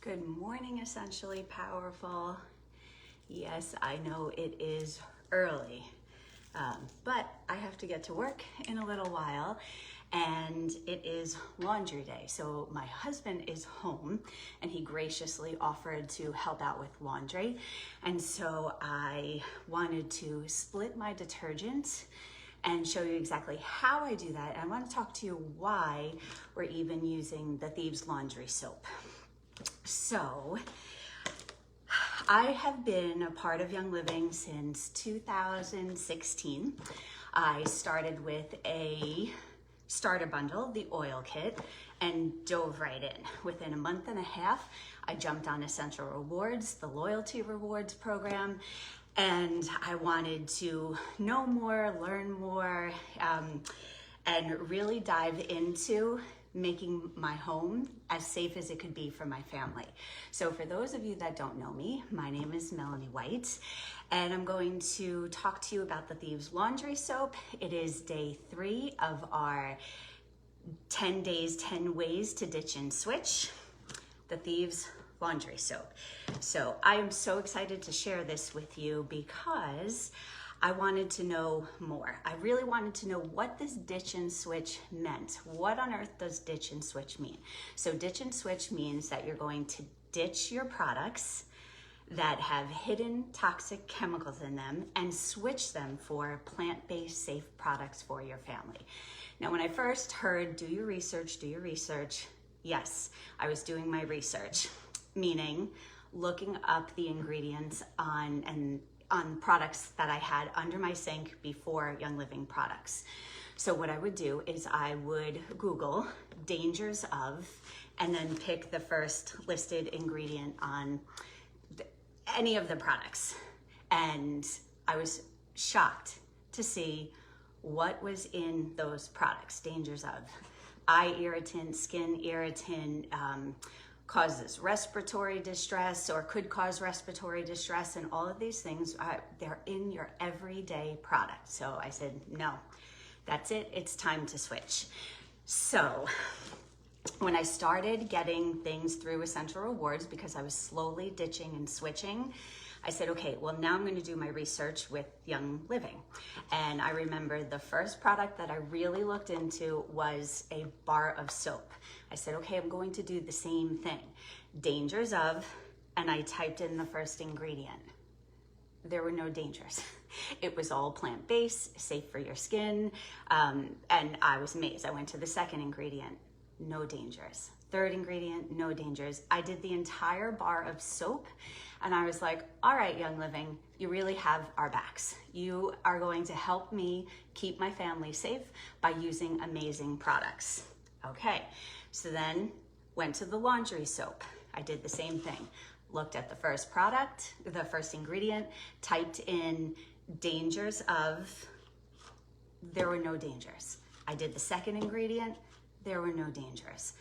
Good morning, Essentially Powerful. Yes, I know it is early, but I have to get to work in a little while, and it is laundry day. So my husband is home, and he graciously offered to help out with laundry. And so I wanted to split my detergent and show you exactly how I do that. And I want to talk to you why we're even using the Thieves Laundry Soap. So I have been a part of Young Living since 2016. I started with a starter bundle, the oil kit, and dove right in. Within a month and a half, I jumped on Essential Rewards, the loyalty rewards program, and I wanted to know more, learn more, and really dive into making my home as safe as it could be for my family. So for those of you that don't know me, my name is Melony White, and I'm going to talk to you about the Thieves Laundry Soap. It is day 3 of our 10 days, 10 ways to ditch and switch the Thieves Laundry Soap. So I am so excited to share this with you because I wanted to know more. I really wanted to know what this ditch and switch meant. What on earth does ditch and switch mean? So ditch and switch means that you're going to ditch your products that have hidden toxic chemicals in them and switch them for plant-based safe products for your family. Now, when I first heard, do your research, yes, I was doing my research, meaning looking up the ingredients on products that I had under my sink before Young Living products. So what I would do is I would Google dangers of, and then pick the first listed ingredient on any of the products. And I was shocked to see what was in those products. Dangers of eye irritant, skin irritant, causes respiratory distress or could cause respiratory distress, and all of these things, they're in your everyday product. So I said, no, that's it, it's time to switch. So when I started getting things through Essential Rewards, because I was slowly ditching and switching, I said, okay, well, now I'm going to do my research with Young Living. And I remember the first product that I really looked into was a bar of soap. I said, okay, I'm going to do the same thing. Dangers of, and I typed in the first ingredient. There were no dangers. It was all plant-based, safe for your skin, and I was amazed. I went to the second ingredient, no dangers. Third ingredient, no dangers. I did the entire bar of soap, and I was like, all right, Young Living, you really have our backs. You are going to help me keep my family safe by using amazing products. Okay, so then went to the laundry soap. I did the same thing. Looked at the first product, the first ingredient, typed in dangers of, there were no dangers. I did the second ingredient, there were no dangers.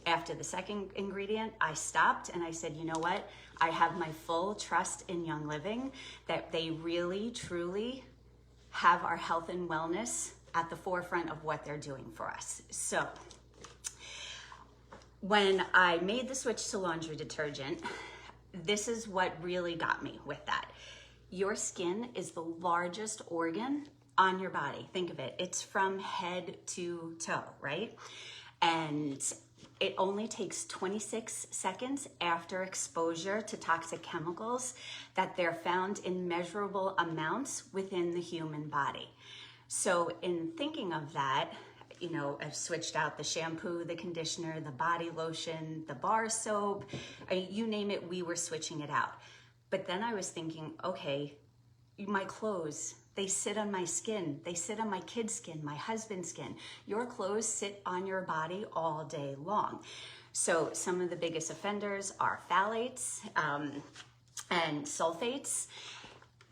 After the second ingredient, I stopped and I said, you know what? I have my full trust in Young Living that they really, truly have our health and wellness at the forefront of what they're doing for us. So when I made the switch to laundry detergent, this is what really got me with that. Your skin is the largest organ on your body. Think of it. It's from head to toe, right? And it only takes 26 seconds after exposure to toxic chemicals that they're found in measurable amounts within the human body. So in thinking of that, you know, I've switched out the shampoo, the conditioner, the body lotion, the bar soap, you name it, we were switching it out. But then I was thinking, okay, my clothes, they sit on my skin, they sit on my kid's skin, my husband's skin. Your clothes sit on your body all day long. So some of the biggest offenders are phthalates and sulfates,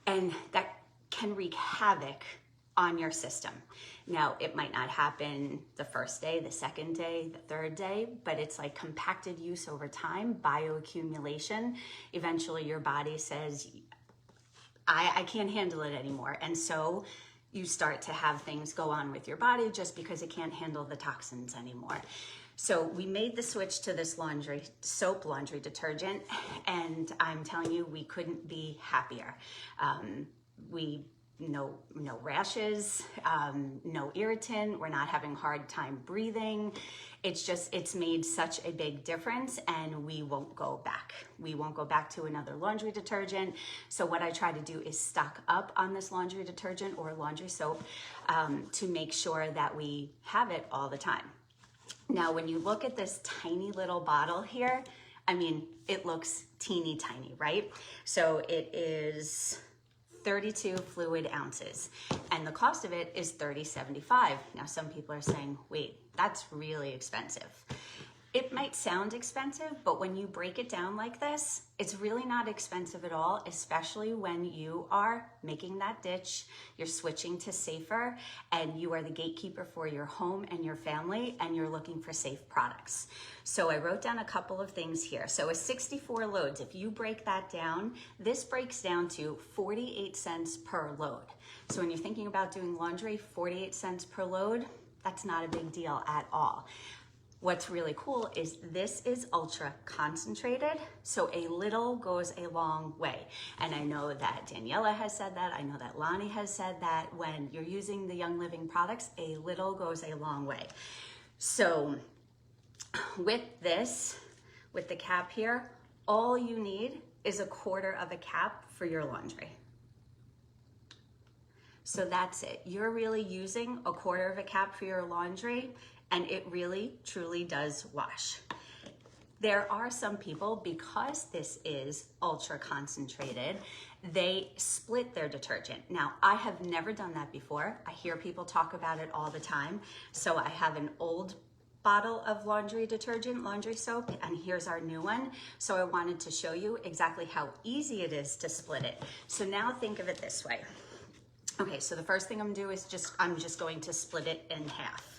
and that can wreak havoc on your system. Now, it might not happen the first day, the second day, the third day, but it's like compacted use over time, bioaccumulation. Eventually your body says, I can't handle it anymore. And so you start to have things go on with your body just because it can't handle the toxins anymore. So we made the switch to this laundry detergent, and I'm telling you, we couldn't be happier. No rashes, no irritant. We're not having hard time breathing. It's made such a big difference, and we won't go back. We won't go back to another laundry detergent. So what I try to do is stock up on this laundry detergent or laundry soap to make sure that we have it all the time. Now, when you look at this tiny little bottle here, I mean, it looks teeny tiny, right? So it is 32 fluid ounces, and the cost of it is $30.75. Now, some people are saying, wait, that's really expensive. It might sound expensive, but when you break it down like this, it's really not expensive at all, especially when you are making that ditch, you're switching to safer, and you are the gatekeeper for your home and your family, and you're looking for safe products. So I wrote down a couple of things here. So a 64 loads, if you break that down, this breaks down to 48 cents per load. So when you're thinking about doing laundry, 48 cents per load, that's not a big deal at all. What's really cool is this is ultra concentrated, so a little goes a long way. And I know that Daniela has said that, I know that Lonnie has said that when you're using the Young Living products, a little goes a long way. So with this, with the cap here, all you need is a quarter of a cap for your laundry. So that's it. You're really using a quarter of a cap for your laundry, and it really, truly does wash. There are some people, because this is ultra concentrated, they split their detergent. Now, I have never done that before. I hear people talk about it all the time. So I have an old bottle of laundry detergent, laundry soap, and here's our new one. So I wanted to show you exactly how easy it is to split it. So now think of it this way. Okay, so the first thing I'm gonna do is I'm just going to split it in half.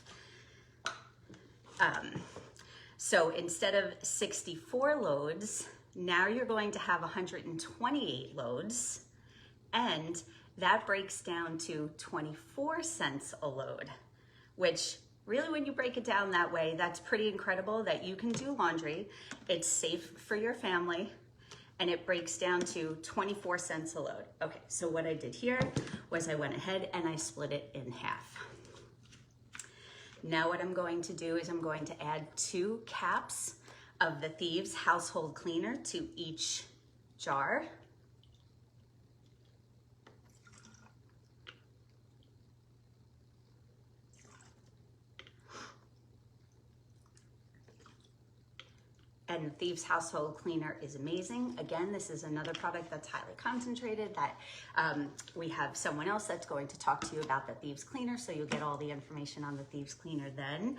So instead of 64 loads, now you're going to have 128 loads, and that breaks down to 24 cents a load, which really, when you break it down that way, that's pretty incredible that you can do laundry. It's safe for your family, and it breaks down to 24 cents a load. Okay, so what I did here was I went ahead and I split it in half. Now what I'm going to do is I'm going to add 2 caps of the Thieves Household Cleaner to each jar. And Thieves Household Cleaner is amazing. Again, this is another product that's highly concentrated that we have someone else that's going to talk to you about the Thieves Cleaner, so you'll get all the information on the Thieves Cleaner then.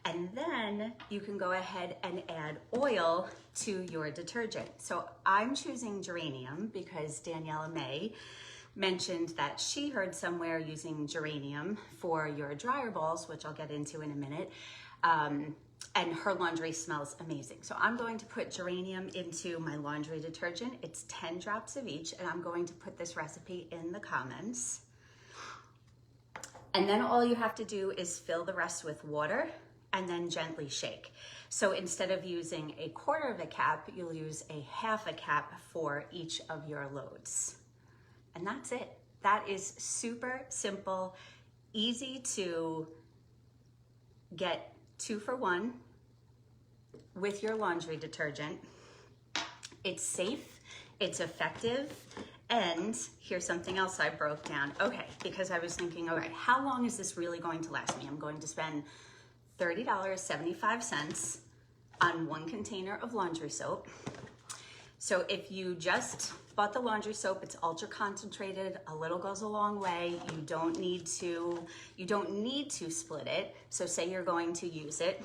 And then you can go ahead and add oil to your detergent. So I'm choosing geranium because Daniela May mentioned that she heard somewhere using geranium for your dryer balls, which I'll get into in a minute. And her laundry smells amazing. So I'm going to put geranium into my laundry detergent. It's 10 drops of each, and I'm going to put this recipe in the comments. And then all you have to do is fill the rest with water and then gently shake. So instead of using a quarter of a cap, you'll use a half a cap for each of your loads. And that's it. That is super simple, easy to get 2 for 1 with your laundry detergent. It's safe, it's effective, and here's something else I broke down. Okay, because I was thinking, all right, how long is this really going to last me? I'm going to spend $30.75 on 1 container of laundry soap. So if you just bought the laundry soap, it's ultra concentrated, a little goes a long way. You don't need to split it. So say you're going to use it.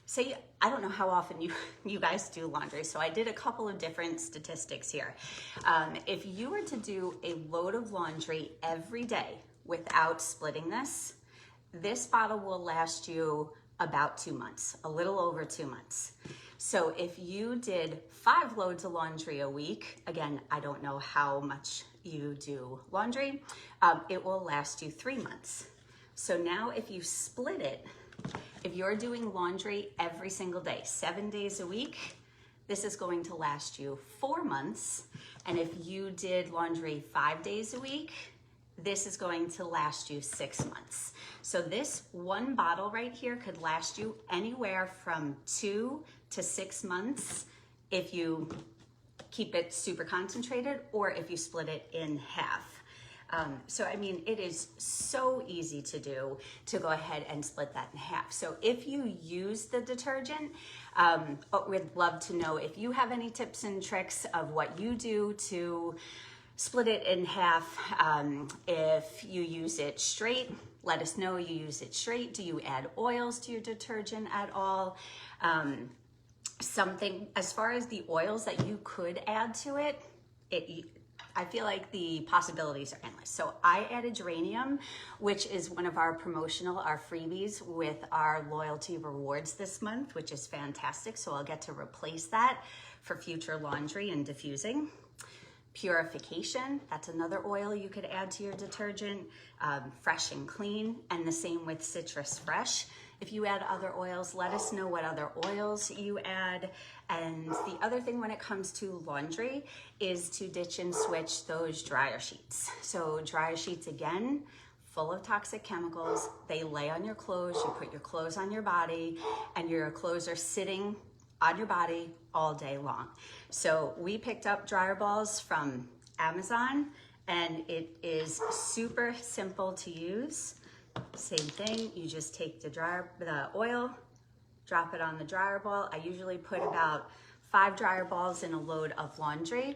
Say, I don't know how often you guys do laundry, so I did a couple of different statistics here. If you were to do a load of laundry every day without splitting this bottle will last you about 2 months, a little over 2 months. So if you did 5 loads of laundry a week, again, I don't know how much you do laundry, it will last you 3 months. So now if you split it If you're doing laundry every single day, 7 days a week, this is going to last you 4 months. And if you did laundry 5 days a week, this is going to last you 6 months. So this one bottle right here could last you anywhere from 2 to 6 months if you keep it super concentrated or if you split it in half. So I mean, it is so easy to do to go ahead and split that in half. So if you use the detergent, we'd love to know if you have any tips and tricks of what you do to split it in half. If you use it straight, let us know you use it straight. Do you add oils to your detergent at all? Something as far as the oils that you could add to it, I feel like the possibilities are endless. So I added geranium, which is one of our our freebies with our loyalty rewards this month, which is fantastic. So I'll get to replace that for future laundry and diffusing. Purification, that's another oil you could add to your detergent. Fresh and clean, and the same with Citrus Fresh. If you add other oils, let us know what other oils you add. And the other thing when it comes to laundry is to ditch and switch those dryer sheets. So dryer sheets, again, full of toxic chemicals. They lay on your clothes, you put your clothes on your body, and your clothes are sitting on your body all day long. So we picked up dryer balls from Amazon, and it is super simple to use. Same thing, you just take the oil, drop it on the dryer ball. I usually put about 5 dryer balls in a load of laundry.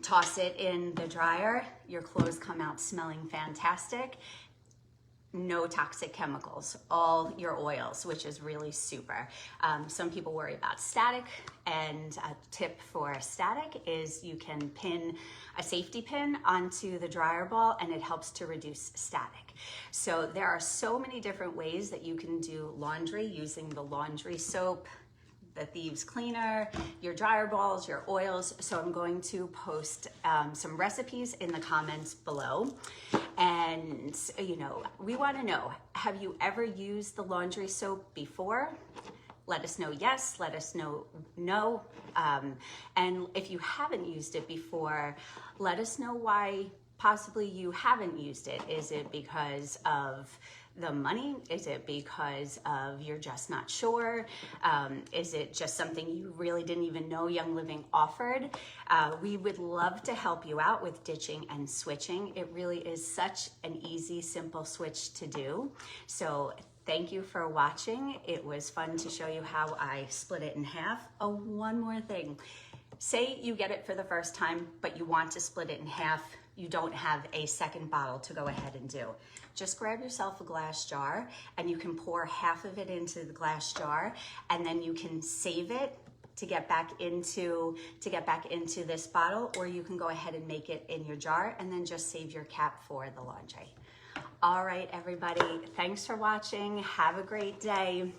Toss it in the dryer. Your clothes come out smelling fantastic. No toxic chemicals, all your oils, which is really super. Some people worry about static, and a tip for static is you can pin a safety pin onto the dryer ball and it helps to reduce static. So there are so many different ways that you can do laundry using the laundry soap, the Thieves Cleaner, your dryer balls, your oils. So I'm going to post some recipes in the comments below. And we want to know, have you ever used the laundry soap before? Let us know yes, let us know no. And if you haven't used it before, let us know why possibly you haven't used it. Is it because of the money? Is it because of you're just not sure? Is it just something you really didn't even know Young Living offered? We would love to help you out with ditching and switching. It really is such an easy, simple switch to do. So thank you for watching. It was fun to show you how I split it in half. Oh, one more thing. Say you get it for the first time, but you want to split it in half. You don't have a second bottle to go ahead and do. Just grab yourself a glass jar and you can pour half of it into the glass jar, and then you can save it to get back into this bottle, or you can go ahead and make it in your jar and then just save your cap for the laundry. All right, everybody, thanks for watching. Have a great day.